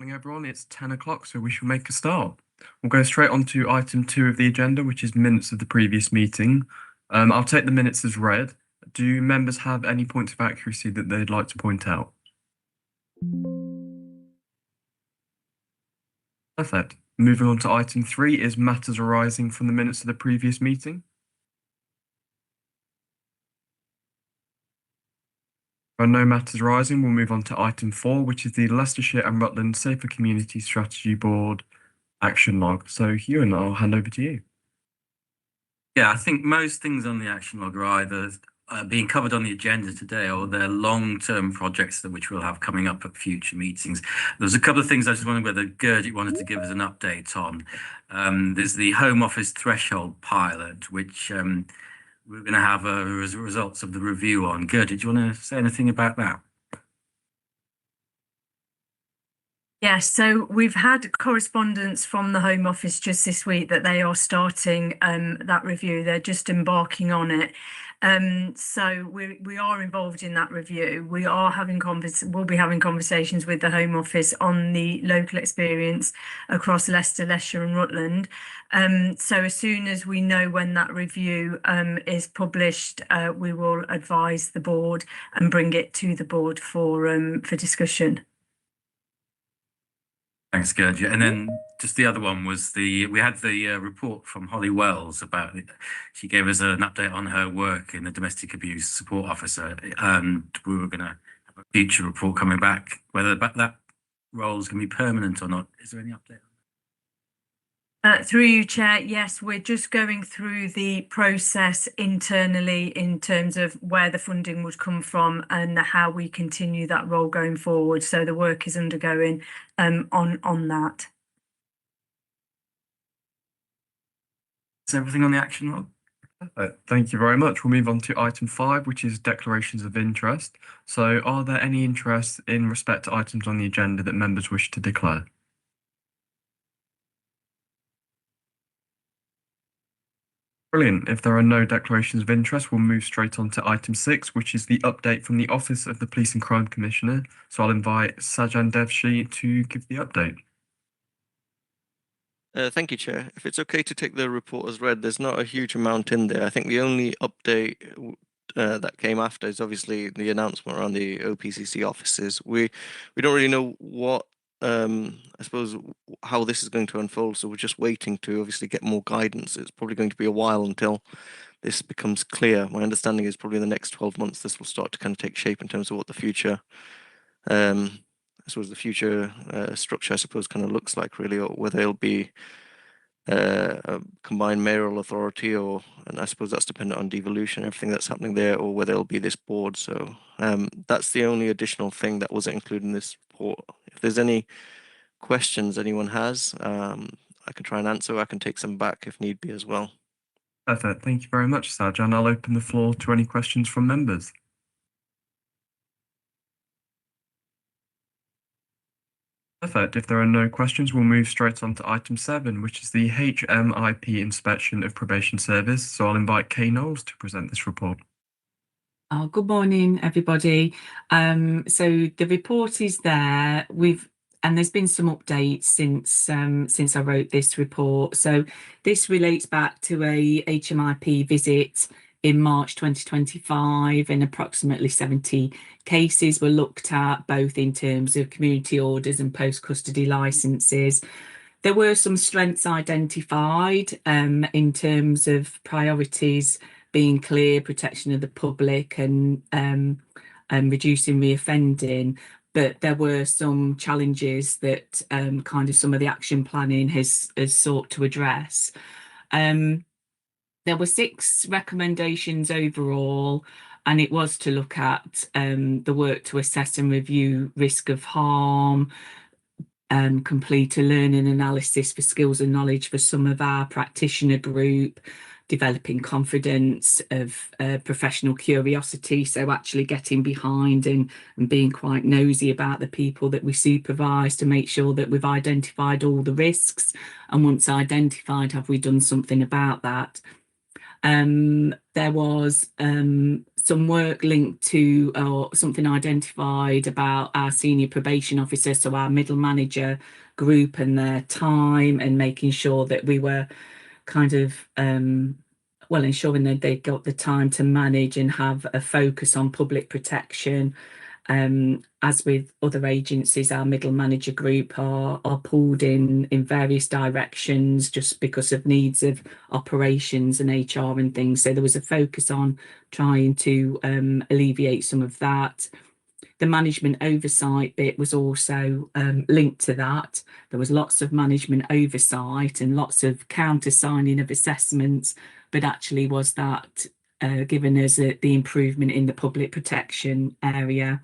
Morning, everyone. It's 10 o'clock, so we shall make a start. We'll go straight on to item 2 of the agenda, which is minutes of the previous meeting. I'll take the minutes as read. Do members have any points of accuracy that they'd like to point out? Perfect. Moving on to item 3 is matters arising from the minutes of the previous meeting. There are no matters arising. We'll move on to item 4, which is the Leicestershire and Rutland Safer Community Strategy Board action log. So, Ewan, I'll hand over to you. Yeah, I think most things on the action log are either being covered on the agenda today, or they're long-term projects which we'll have coming up at future meetings. There's a couple of things I just wondered whether Gurjit wanted to give us an update on. There's the Home Office threshold pilot, which we're going to have results of the review on. Gurjit, do you want to say anything about that? Yes, so we've had correspondence from the Home Office just this week that they are starting that review. They're just embarking on it. So we are involved in that review. We are having we'll be having conversations with the Home Office on the local experience across Leicester, Leicestershire and Rutland. So as soon as we know when that review is published, we will advise the board and bring it to the board for discussion. Thanks, Gurjit. And then just the other one was we had the report from Holly Wells about it. She gave us an update on her work in the domestic abuse support officer, and we were going to have a future report coming back, whether that role is going to be permanent or not. Is there any update? Through you, Chair, yes, we're just going through the process internally in terms of where the funding would come from and how we continue that role going forward. So the work is undergoing on that. Is everything on the action log? Thank you very much. We'll move on to item 5, which is declarations of interest. So are there any interests in respect to items on the agenda that members wish to declare? Brilliant. If there are no declarations of interest, we'll move straight on to item 6, which is the update from the Office of the Police and Crime Commissioner. So I'll invite Sajan Devshi to give the update. Thank you, Chair. If it's okay to take the report as read, there's not a huge amount in there. I think the only update that came after is obviously the announcement around the OPCC offices. We don't really know what I suppose how this is going to unfold, so we're just waiting to obviously get more guidance. It's probably going to be a while until this becomes clear. My understanding is probably in the next 12 months this will start to kind of take shape in terms of what the future structure, I suppose, kind of looks like, really, or whether it'll be a combined mayoral authority, and I suppose that's dependent on devolution, everything that's happening there, or whether it'll be this board. So that's the only additional thing that wasn't included in this report. If there's any questions anyone has, I can try and answer. I can take some back if need be as well. Perfect. Thank you very much, Sajan. I'll open the floor to any questions from members. Perfect. If there are no questions, we'll move straight on to item 7, which is the HMIP inspection of probation service. So I'll invite Kay Knowles to present this report. Oh, good morning, everybody. So the report is there. And there's been some updates since I wrote this report. So this relates back to a HMIP visit in March 2025, and approximately 70 cases were looked at, both in terms of community orders and post-custody licenses. There were some strengths identified in terms of priorities being clear, protection of the public, and reducing reoffending. But there were some challenges that kind of some of the action planning has sought to address. There were 6 recommendations overall, and it was to look at the work to assess and review risk of harm, complete a learning analysis for skills and knowledge for some of our practitioner group, developing confidence of professional curiosity, so actually getting behind and being quite nosy about the people that we supervise to make sure that we've identified all the risks, and once identified, have we done something about that. There was some work linked to or something identified about our senior probation officer, so our middle manager group and their time, and making sure that we were kind of ensuring that they got the time to manage and have a focus on public protection. As with other agencies, our middle manager group are pulled in various directions just because of needs of operations and HR and things. So there was a focus on trying to alleviate some of that. The management oversight bit was also linked to that. There was lots of management oversight and lots of countersigning of assessments, but actually was that given us the improvement in the public protection area.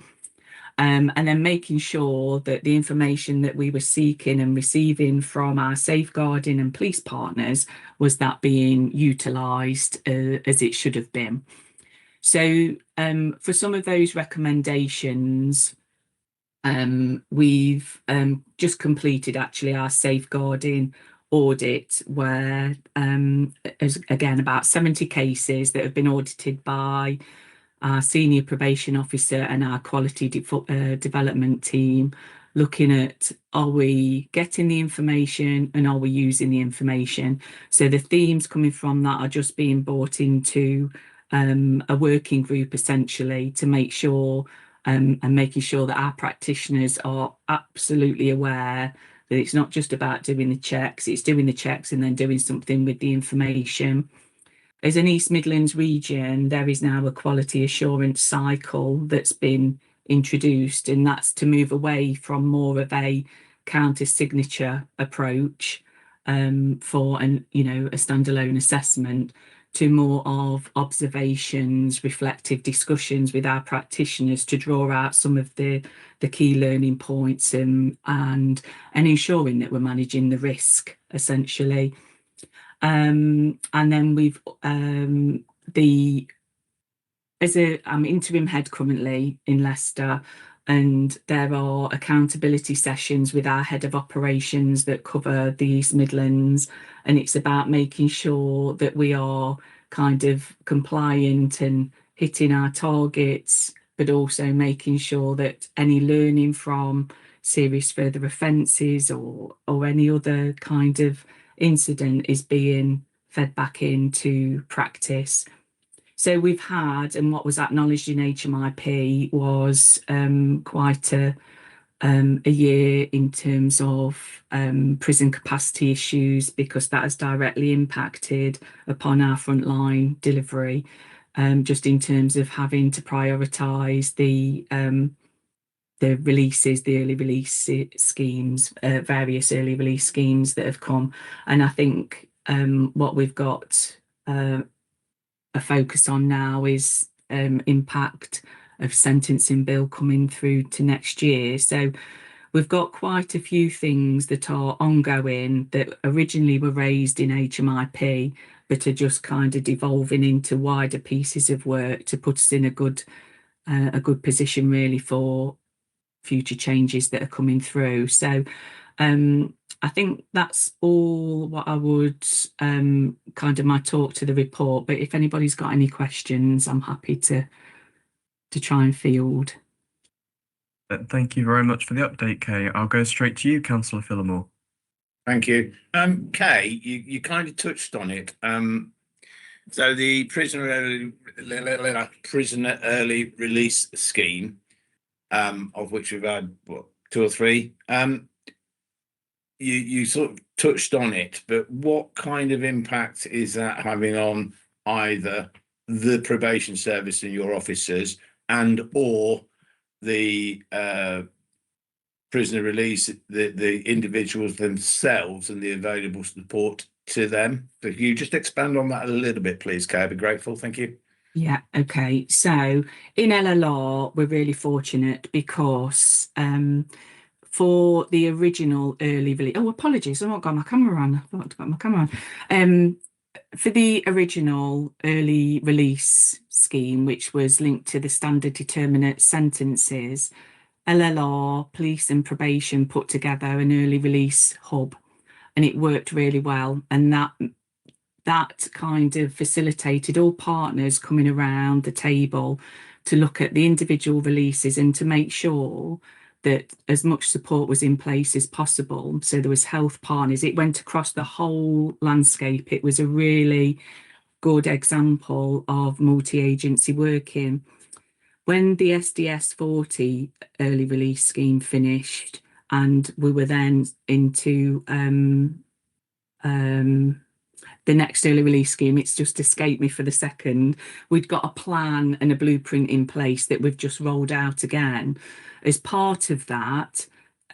And then making sure that the information that we were seeking and receiving from our safeguarding and police partners was that being utilised as it should have been. So for some of those recommendations, we've just completed actually our safeguarding audit where again about 70 cases that have been audited by our senior probation officer and our quality development team, looking at are we getting the information and are we using the information. So the themes coming from that are just being brought into a working group essentially to make sure and making sure that our practitioners are absolutely aware that it's not just about doing the checks, it's doing the checks and then doing something with the information. As an East Midlands region, there is now a quality assurance cycle that's been introduced, and that's to move away from more of a counter signature approach for a standalone assessment to more of observations, reflective discussions with our practitioners to draw out some of the key learning points and ensuring that we're managing the risk essentially. And then we've I'm interim head currently in Leicester, and there are accountability sessions with our head of operations that cover the East Midlands, and it's about making sure that we are kind of compliant and hitting our targets, but also making sure that any learning from serious further offences or any other kind of incident is being fed back into practice. So we've had, and what was acknowledged in HMIP was quite a year in terms of prison capacity issues, because that has directly impacted upon our frontline delivery, just in terms of having to prioritise the releases, the early release schemes, various early release schemes that have come. And I think what we've got a focus on now is impact of sentencing bill coming through to next year. So we've got quite a few things that are ongoing that originally were raised in HMIP, but are just kind of devolving into wider pieces of work to put us in a good position really for future changes that are coming through. So I think that's all what I would kind of my talk to the report, but if anybody's got any questions, I'm happy to try and field. Thank you very much for the update, Kay. I'll go straight to you, Councillor Phillimore. Thank you. Kay, you kind of touched on it. So the prisoner early release scheme, of which we've had what, 2 or 3. You sort of touched on it, but what kind of impact is that having on either the probation service and your officers, and or the prisoner release, the individuals themselves and the available support to them? So if you just expand on that a little bit, please, Kay, I'd be grateful. Thank you. Yeah, okay. So in LLR, we're really fortunate because for the original early release, apologies, I've not got my camera on. I thought I'd got my camera on. For the original early release scheme, which was linked to the standard determinate sentences, LLR, police and probation put together an early release hub, and it worked really well. And that that kind of facilitated all partners coming around the table to look at the individual releases and to make sure that as much support was in place as possible. So there was health partners. It went across the whole landscape. It was a really good example of multi-agency working. When the SDS 40 early release scheme finished, and we were then into the next early release scheme, it's just escaped me for the second. We'd got a plan and a blueprint in place that we've just rolled out again. As part of that,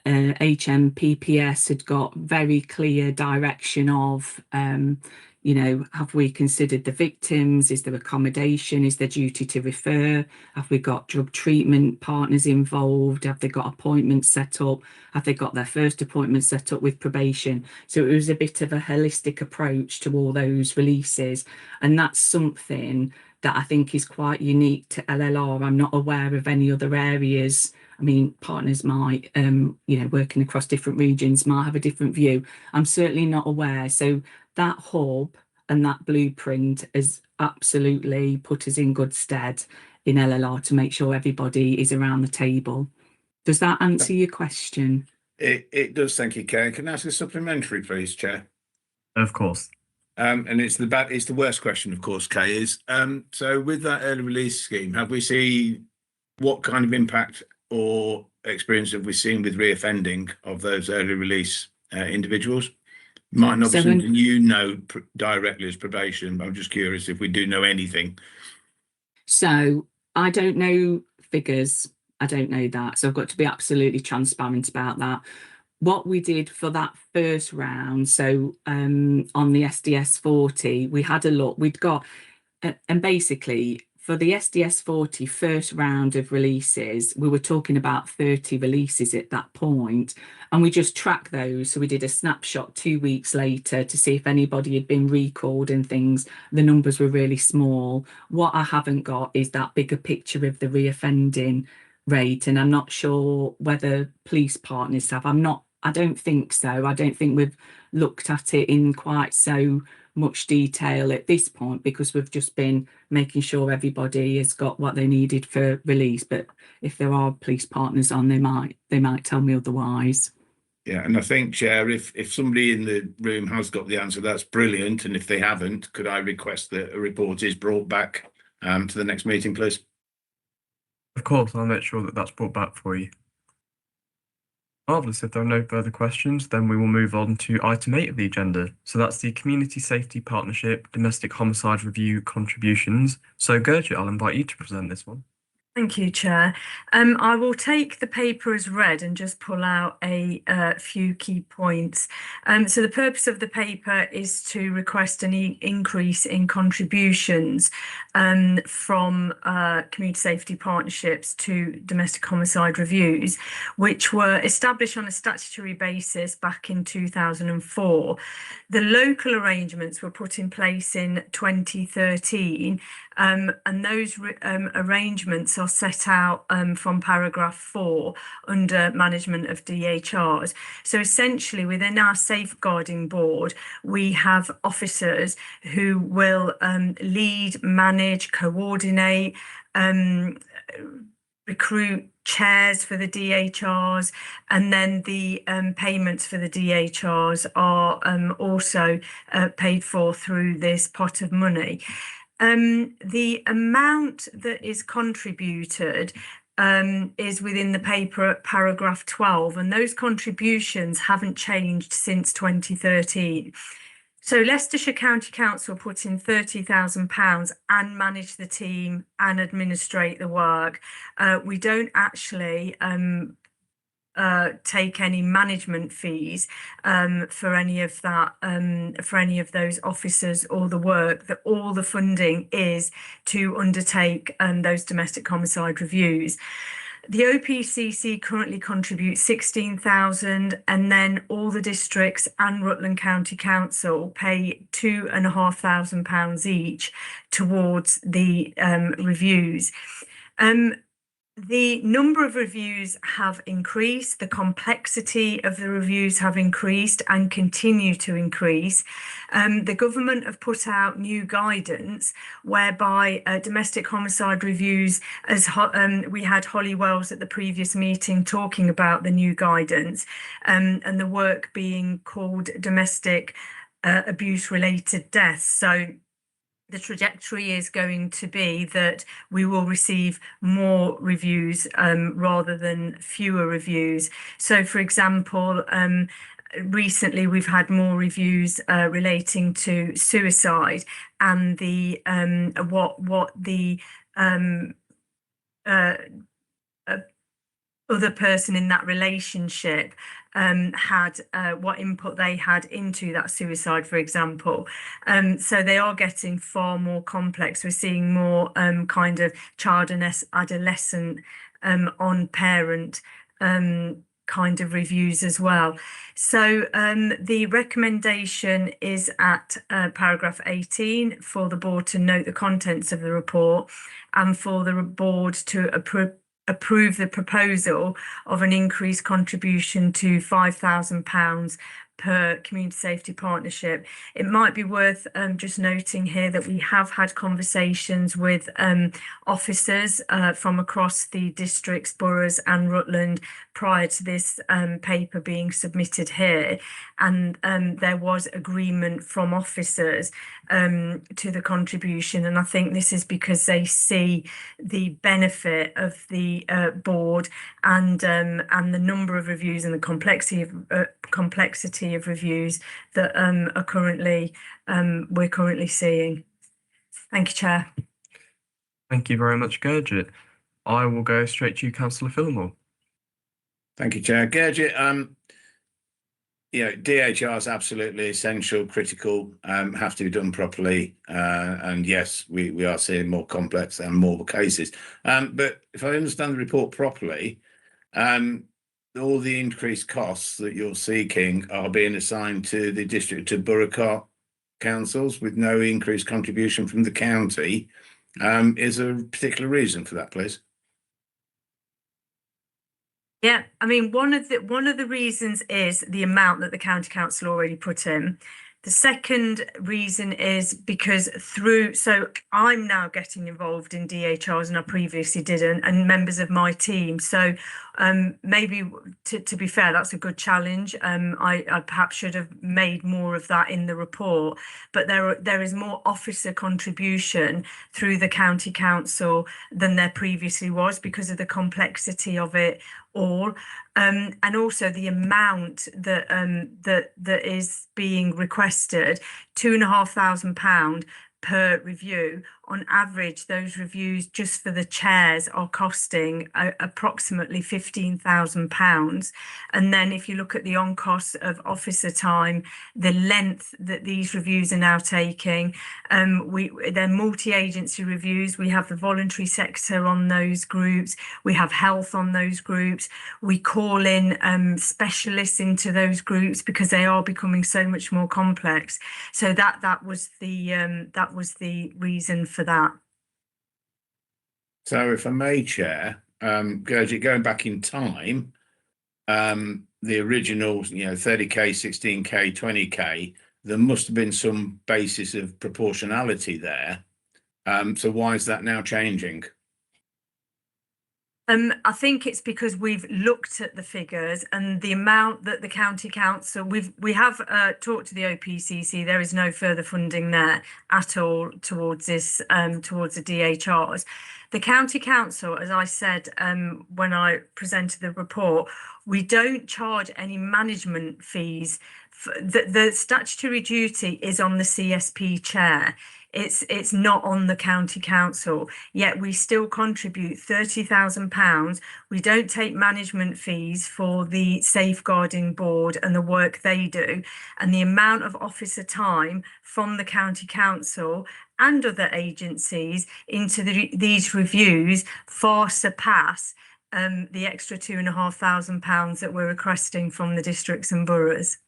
HMPPS had got very clear direction of, have we considered the victims? Is there accommodation? Is there duty to refer? Have we got drug treatment partners involved? Have they got appointments set up? Have they got their first appointment set up with probation? So it was a bit of a holistic approach to all those releases. And that's something that I think is quite unique to LLR. I'm not aware of any other areas. I mean, partners might, working across different regions might have a different view. I'm certainly not aware. So that hub and that blueprint has absolutely put us in good stead in LLR to make sure everybody is around the table. Does that answer your question? It does, thank you, Kay. Can I ask a supplementary, please, Chair? Of course. And it's the worst question, of course, Kay, is so with that early release scheme, have we seen what kind of impact or experience have we seen with reoffending of those early release individuals? Might not be something you know directly as probation, but I'm just curious if we do know anything. So I don't know figures. I don't know that. So I've got to be absolutely transparent about that. What we did for that first round, so on the SDS 40, we had a look. We'd got, and basically for the SDS 40 first round of releases, we were talking about 30 releases at that point, and we just tracked those. So we did a snapshot 2 weeks later to see if anybody had been recalled and things. The numbers were really small. What I haven't got is that bigger picture of the reoffending rate, and I'm not sure whether police partners have. I don't think so. I don't think we've looked at it in quite so much detail at this point, because we've just been making sure everybody has got what they needed for release. But if there are police partners on, they might tell me otherwise. Yeah, and I think, Chair, if somebody in the room has got the answer, that's brilliant. And if they haven't, could I request that a report is brought back to the next meeting, please? Of course, I'll make sure that that's brought back for you. Marvellous. If there are no further questions, then we will move on to item 8 of the agenda. So that's the Community Safety Partnership Domestic Homicide Review contributions. So Gertrude, I'll invite you to present this one. Thank you, Chair. I will take the paper as read and just pull out a few key points. So the purpose of the paper is to request an increase in contributions from community safety partnerships to domestic homicide reviews, which were established on a statutory basis back in 2004. The local arrangements were put in place in 2013, and those arrangements are set out from paragraph 4 under management of DHRs. So essentially within our safeguarding board, we have officers who will lead, manage, coordinate, recruit chairs for the DHRs, and then the payments for the DHRs are also paid for through this pot of money. The amount that is contributed is within the paper at paragraph 12, and those contributions haven't changed since 2013. So Leicestershire County Council put in £30,000 and manage the team and administrate the work. We don't actually take any management fees for any of that, for any of those officers or the work. That all the funding is to undertake those domestic homicide reviews. The OPCC currently contributes 16,000, and then all the districts and Rutland County Council pay £2,500 each towards the reviews. The number of reviews have increased, the complexity of the reviews have increased and continue to increase. The government have put out new guidance whereby domestic homicide reviews, as we had Holly Wells at the previous meeting talking about the new guidance, and the work being called domestic abuse related deaths. So the trajectory is going to be that we will receive more reviews rather than fewer reviews. So, for example, recently we've had more reviews relating to suicide and the what the other person in that relationship had, what input they had into that suicide, for example. So they are getting far more complex. We're seeing more kind of child and adolescent on parent kind of reviews as well. So the recommendation is at paragraph 18 for the board to note the contents of the report and for the board to approve the proposal of an increased contribution to £5,000 per community safety partnership. It might be worth just noting here that we have had conversations with officers from across the districts, boroughs and Rutland prior to this paper being submitted here, and there was agreement from officers to the contribution, and I think this is because they see the benefit of the board and the number of reviews and the complexity of reviews that are currently we're currently seeing. Thank you, Chair. Thank you very much, Gurjit. I will go straight to you, Councillor Fillmore. Thank you, Chair. Gurjit, DHR is absolutely essential, critical, have to be done properly. And yes, we are seeing more complex and more cases. But if I understand the report properly, all the increased costs that you're seeking are being assigned to the district to borough councils with no increased contribution from the county. Is there a particular reason for that, please? Yeah, I mean, one of the reasons is the amount that the county council already put in. The second reason is because so I'm now getting involved in DHRs and I previously didn't, and members of my team. So maybe to be fair, that's a good challenge. I perhaps should have made more of that in the report, but there is more officer contribution through the county council than there previously was because of the complexity of it all, and also the amount that that is being requested, £2,500 per review. On average, those reviews just for the chairs are costing approximately £15,000. And then if you look at the on costs of officer time, the length that these reviews are now taking, they're multi-agency reviews. We have the voluntary sector on those groups. We have health on those groups. We call in specialists into those groups because they are becoming so much more complex. So that was the reason for that. So if I may, Chair, Gurjit, going back in time, the original, 30k, 16k, 20k, there must have been some basis of proportionality there. So why is that now changing? I think it's because we've looked at the figures and the amount that the county council, we have talked to the OPCC. There is no further funding there at all towards this, towards the DHRs. The county council, as I said when I presented the report, we don't charge any management fees. The statutory duty is on the CSP chair. It's not on the county council, yet we still contribute £30,000. We don't take management fees for the safeguarding board and the work they do, and the amount of officer time from the county council and other agencies into these reviews far surpass the extra £2,500 that we're requesting from the districts and boroughs.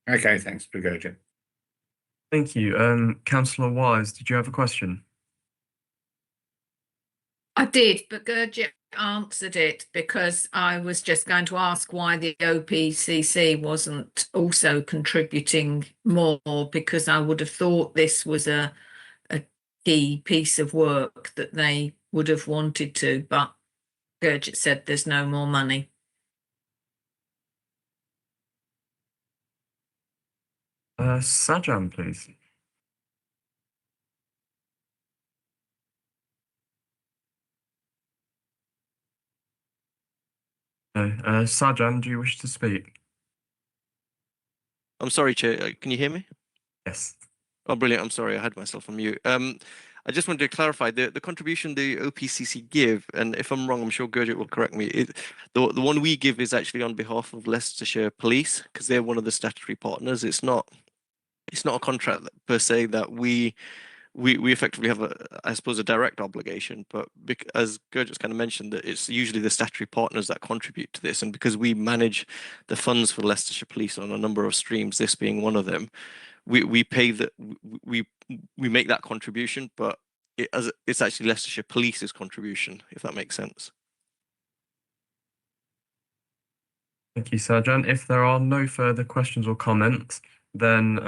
Okay, thanks, Gurjit. Thank you. Councillor Wise, did you have a question? I did, but Gurjit answered it because I was just going to ask why the OPCC wasn't also contributing more, because I would have thought this was a key piece of work that they would have wanted to, but Gurjit said there's no more money. Sajjan, please. No. Sajjan, do you wish to speak? I'm sorry, Chair. Can you hear me? Yes. Oh, brilliant. I'm sorry. I had myself on mute. I just wanted to clarify the contribution the OPCC give, and if I'm wrong, I'm sure Gurjit will correct me. The one we give is actually on behalf of Leicestershire Police, because they're one of the statutory partners. It's not a contract per se that we effectively have I suppose, a direct obligation, but as Gurjit's kind of mentioned, that it's usually the statutory partners that contribute to this, and because we manage the funds for Leicestershire Police on a number of streams, this being one of them, we pay that we make that contribution, but it's actually Leicestershire Police's contribution, if that makes sense. Thank you, Sajjan. If there are no further questions or comments, then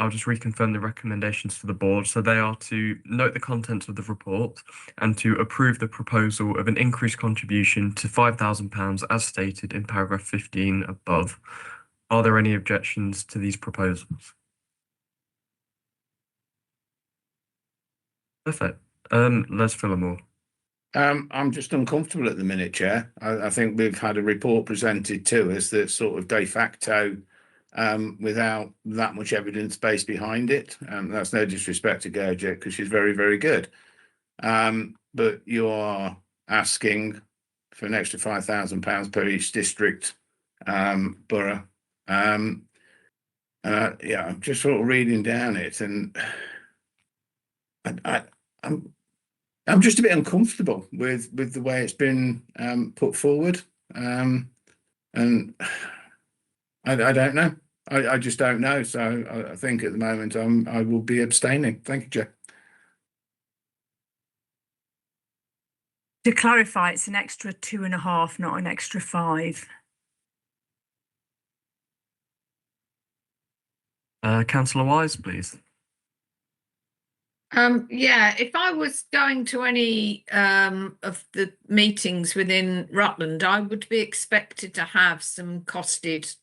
I'll just reconfirm the recommendations to the board. So they are to note the contents of the report and to approve the proposal of an increased contribution to £5,000 as stated in paragraph 15 above. Are there any objections to these proposals? Perfect. Les Phillimore. I'm just uncomfortable at the minute, Chair. I think we've had a report presented to us that's sort of de facto without that much evidence base behind it. That's no disrespect to Gurjit, because she's very, very good. But you are asking for an extra £5,000 per each district borough. Yeah, I'm just sort of reading down it, and I'm just a bit uncomfortable with the way it's been put forward, and I don't know. I just don't know. So I think at the moment I will be abstaining. Thank you, Chair. To clarify, it's an extra 2.5, not an extra 5. Councillor Wise, please. Yeah, if I was going to any of the meetings within Rutland, I would be expected to have some costed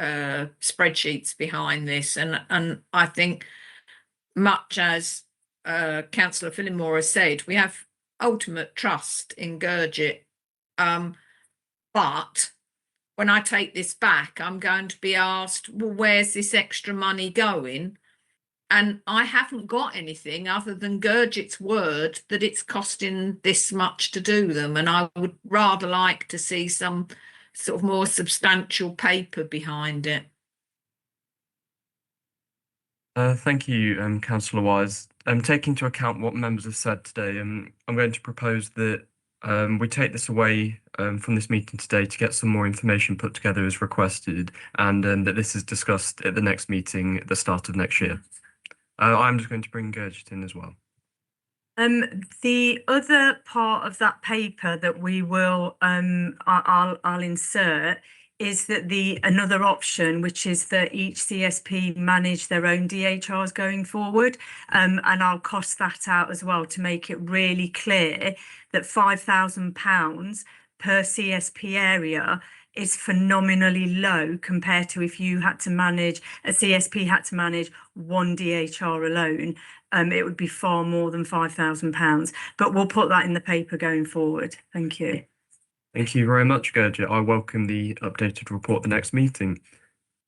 spreadsheets behind this, and I think, much as Councillor Phillimore has said, we have ultimate trust in Gurjit, but when I take this back, I'm going to be asked, well, where's this extra money going? And I haven't got anything other than Gurjit's word that it's costing this much to do them. And I would rather like to see some sort of more substantial paper behind it. Thank you, Councillor Wise. Taking into account what members have said today, I'm going to propose that we take this away from this meeting today to get some more information put together as requested, and that this is discussed at the next meeting at the start of next year. I'm just going to bring Gurjit in as well. The other part of that paper that we will, I'll insert, is that another option, which is that each CSP manage their own DHRs going forward, and I'll cost that out as well to make it really clear that £5,000 per CSP area is phenomenally low compared to if you had to manage, a CSP had to manage one DHR alone. It would be far more than £5,000, but we'll put that in the paper going forward. Thank you. Thank you very much, Gurjit. I welcome the updated report at the next meeting.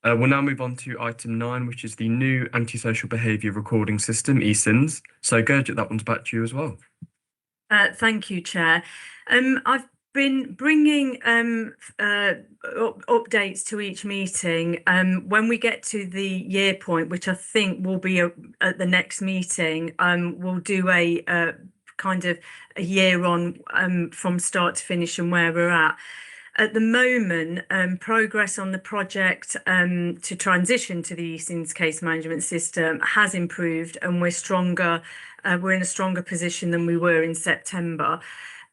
We'll now move on to item 9, which is the new antisocial behaviour recording system, eSIMS. So Gurjit, that one's back to you as well. Thank you, Chair. I've been bringing updates to each meeting. When we get to the year point, which I think will be at the next meeting, we'll do a kind of a year on from start to finish and where we're at. At the moment, progress on the project to transition to the eSINs case management system has improved, and we're stronger. We're in a stronger position than we were in September.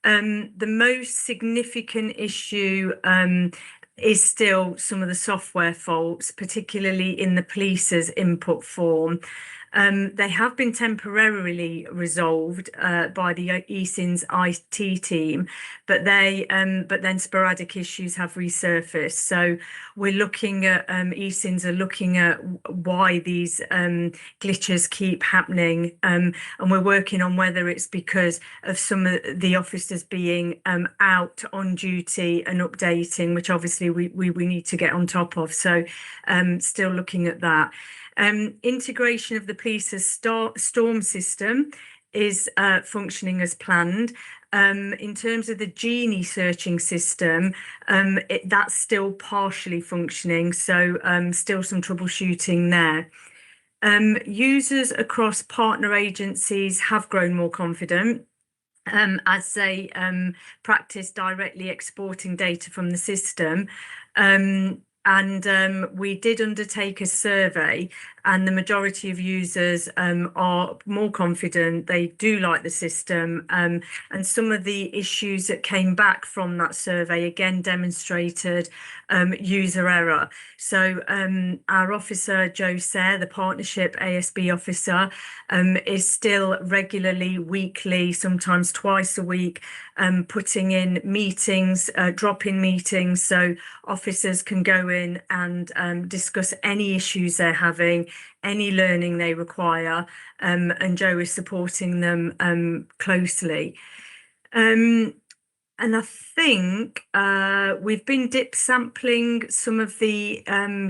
The most significant issue is still some of the software faults, particularly in the police's input form. They have been temporarily resolved by the eSINs IT team, but then sporadic issues have resurfaced. So we're looking at eSINs are looking at why these glitches keep happening, and we're working on whether it's because of some of the officers being out on duty and updating, which obviously we need to get on top of. So still looking at that. Integration of the police's storm system is functioning as planned. In terms of the Genie searching system, that's still partially functioning, so still some troubleshooting there. Users across partner agencies have grown more confident as they practice directly exporting data from the system. And we did undertake a survey, and the majority of users are more confident. They do like the system, and some of the issues that came back from that survey again demonstrated user error. So our officer, Joe Sayre, the partnership ASB officer, is still regularly, weekly, sometimes twice a week, putting in meetings, drop-in meetings, so officers can go in and discuss any issues they're having, any learning they require, and Joe is supporting them closely. And I think we've been dip sampling some of the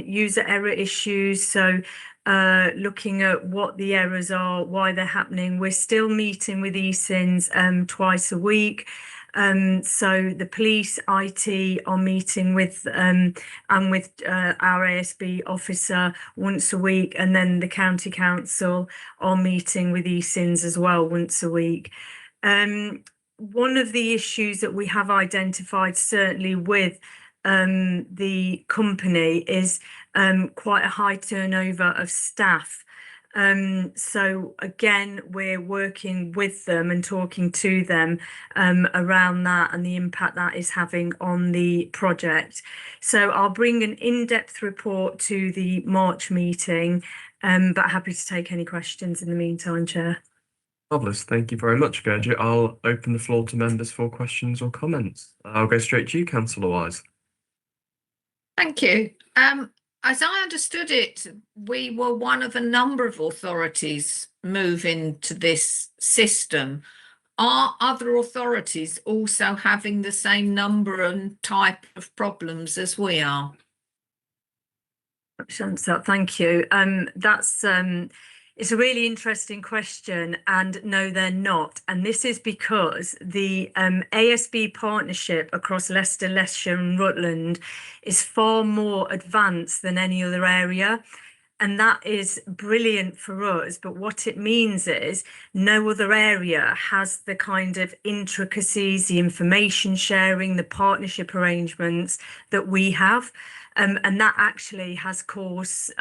user error issues. So looking at what the errors are, why they're happening. We're still meeting with eSINs twice a week. So the police, IT are meeting with and with our ASB officer once a week, and then the county council are meeting with eSINs as well once a week. One of the issues that we have identified, certainly with the company, is quite a high turnover of staff. So again, we're working with them and talking to them around that and the impact that is having on the project. So I'll bring an in-depth report to the March meeting, but happy to take any questions in the meantime, Chair. Marvellous, thank you very much, Gurjit. I'll open the floor to members for questions or comments. I'll go straight to you, Councillor Wise. Thank you. As I understood it, we were one of a number of authorities moving to this system. Are other authorities also having the same number and type of problems as we are? Thank you. It's a really interesting question, and no, they're not. And this is because the ASB partnership across Leicester, Leicestershire and Rutland is far more advanced than any other area. And that is brilliant for us. But what it means is no other area has the kind of intricacies, the information sharing, the partnership arrangements that we have. And that actually has caused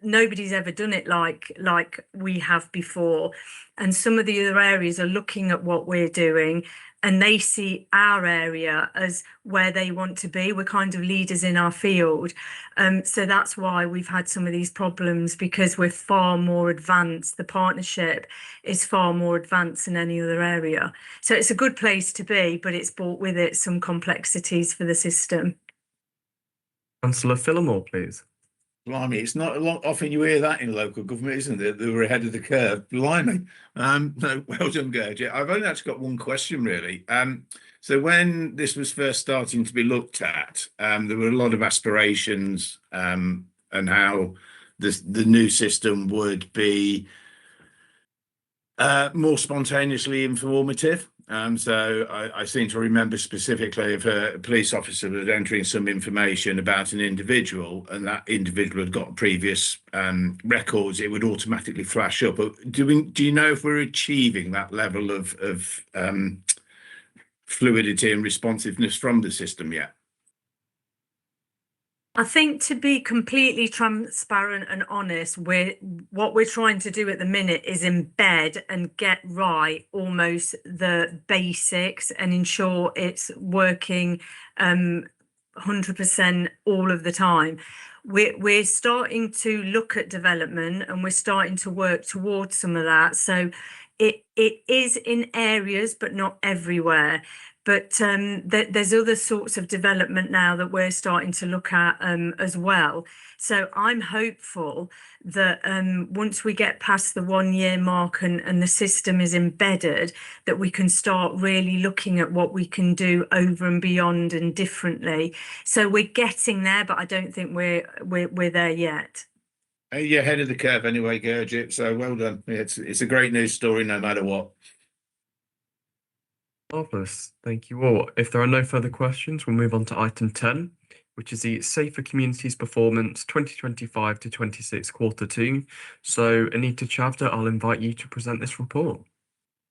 nobody's ever done it like we have before. And some of the other areas are looking at what we're doing, and they see our area as where they want to be. We're kind of leaders in our field. So that's why we've had some of these problems, because we're far more advanced. The partnership is far more advanced than any other area. So it's a good place to be, but it's brought with it some complexities for the system. Councillor Phillimore, please. Blimey, it's not often you hear that in local government, isn't it? They were ahead of the curve. Blimey. No, well done, Gurjit. I've only actually got one question, really. So when this was first starting to be looked at, there were a lot of aspirations and how the new system would be more spontaneously informative. So I seem to remember specifically if a police officer was entering some information about an individual and that individual had got previous records, it would automatically flash up. Do you know if we're achieving that level of fluidity and responsiveness from the system yet? I think to be completely transparent and honest, what we're trying to do at the minute is embed and get right almost the basics and ensure it's working 100% all of the time. We're starting to look at development and we're starting to work towards some of that. So it is in areas, but not everywhere. But there's other sorts of development now that we're starting to look at as well. So I'm hopeful that once we get past the 1 year mark and the system is embedded, that we can start really looking at what we can do over and beyond and differently. So we're getting there, but I don't think we're there yet. You're ahead of the curve anyway, Gurjit. So well done. It's a great news story, no matter what. Marvellous. Thank you all. If there are no further questions, we'll move on to item 10, which is the Safer Communities Performance 2025 to 26 Quarter 2. So, Anita Chavda, I'll invite you to present this report.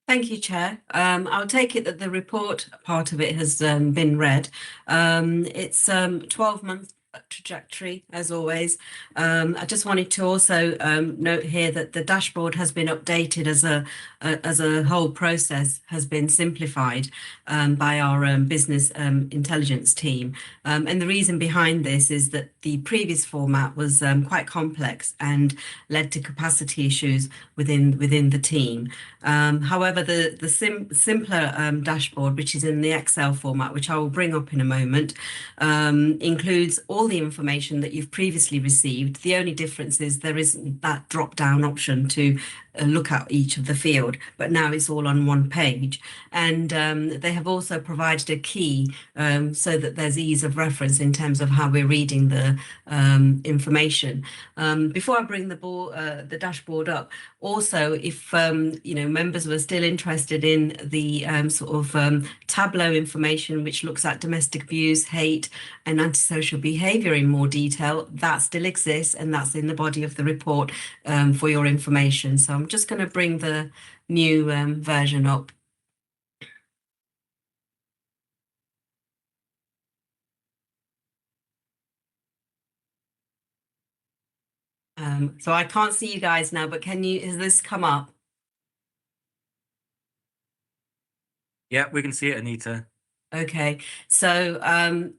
Thank you, Chair. I'll take it that the report part of it has been read. It's 12-month trajectory, as always. I just wanted to also note here that the dashboard has been updated as a whole process has been simplified by our business intelligence team. And the reason behind this is that the previous format was quite complex and led to capacity issues within the team. However, the simpler dashboard, which is in the Excel format, which I will bring up in a moment, includes all the information that you've previously received. The only difference is there isn't that drop-down option to look at each of the field, but now it's all on one page. And they have also provided a key so that there's ease of reference in terms of how we're reading the information. Before I bring the dashboard up, also, if members were still interested in the Tableau information, which looks at domestic abuse, hate, and antisocial behaviour in more detail, that still exists, and that's in the body of the report for your information. So I'm just going to bring the new version up. So I can't see you guys now, but has this come up? Yeah, we can see it, Anita. Okay, so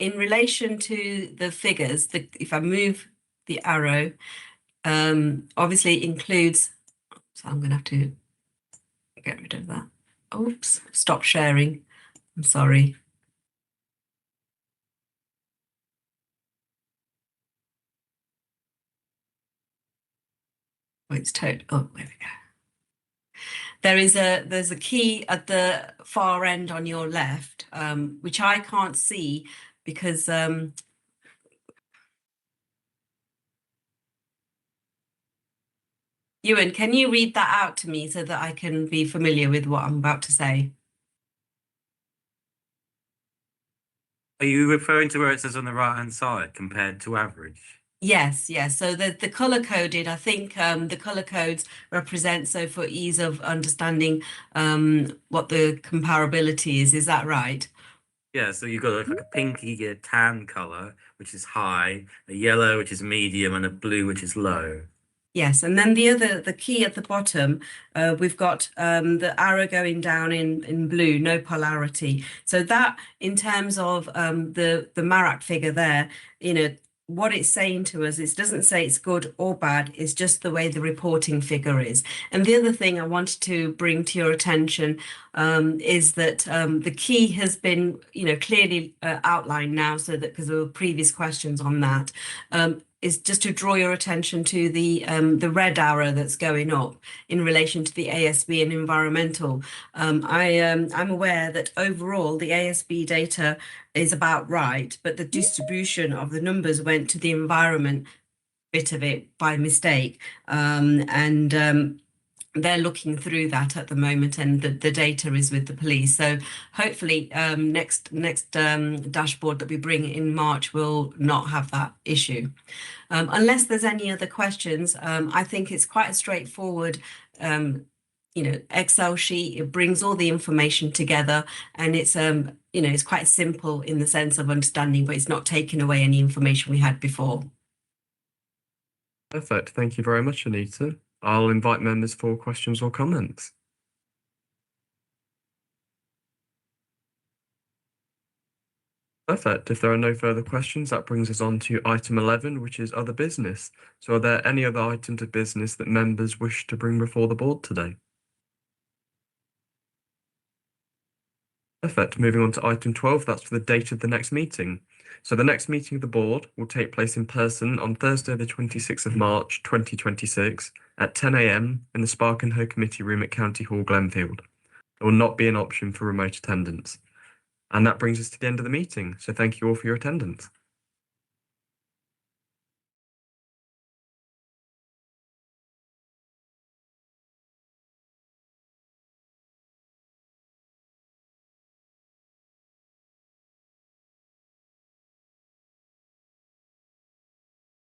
in relation to the figures, if I move the arrow, obviously it includes, so I'm going to have to get rid of that. Oops, stop sharing. I'm sorry. Oh, it's total. Oh, there we go. There's a key at the far end on your left, which I can't see because Ewan, can you read that out to me so that I can be familiar with what I'm about to say? Are you referring to where it says on the right-hand side compared to average? Yes, yes. So the color coded, I think the color codes represent, so for ease of understanding what the comparability is that right? Yeah, so you've got like a pinky, a tan color, which is high, a yellow, which is medium, and a blue, which is low. Yes, and then the key at the bottom, we've got the arrow going down in blue, no polarity. So that, in terms of the Marak figure there, what it's saying to us, it doesn't say it's good or bad, it's just the way the reporting figure is. And the other thing I wanted to bring to your attention is that the key has been, clearly outlined now, so that, because there were previous questions on that, is just to draw your attention to the red arrow that's going up in relation to the ASB and environmental. I'm aware that overall the ASB data is about right, but the distribution of the numbers went to the environment bit of it by mistake. They're looking through that at the moment, and the data is with the police. So hopefully next dashboard that we bring in March will not have that issue. Unless there's any other questions, I think it's quite a straightforward Excel sheet. It brings all the information together, and it's it's quite simple in the sense of understanding, but it's not taking away any information we had before. Perfect. Thank you very much, Anita. I'll invite members for questions or comments. Perfect. If there are no further questions, that brings us on to item 11, which is other business. So are there any other items of business that members wish to bring before the board today? Perfect. Moving on to item 12, that's for the date of the next meeting. So the next meeting of the board will take place in person on Thursday, the 26th of March, 2026 at 10 a.m. in the Spark and Hoe Committee Room at County Hall, Glenfield. There will not be an option for remote attendance. And that brings us to the end of the meeting. So thank you all for your attendance.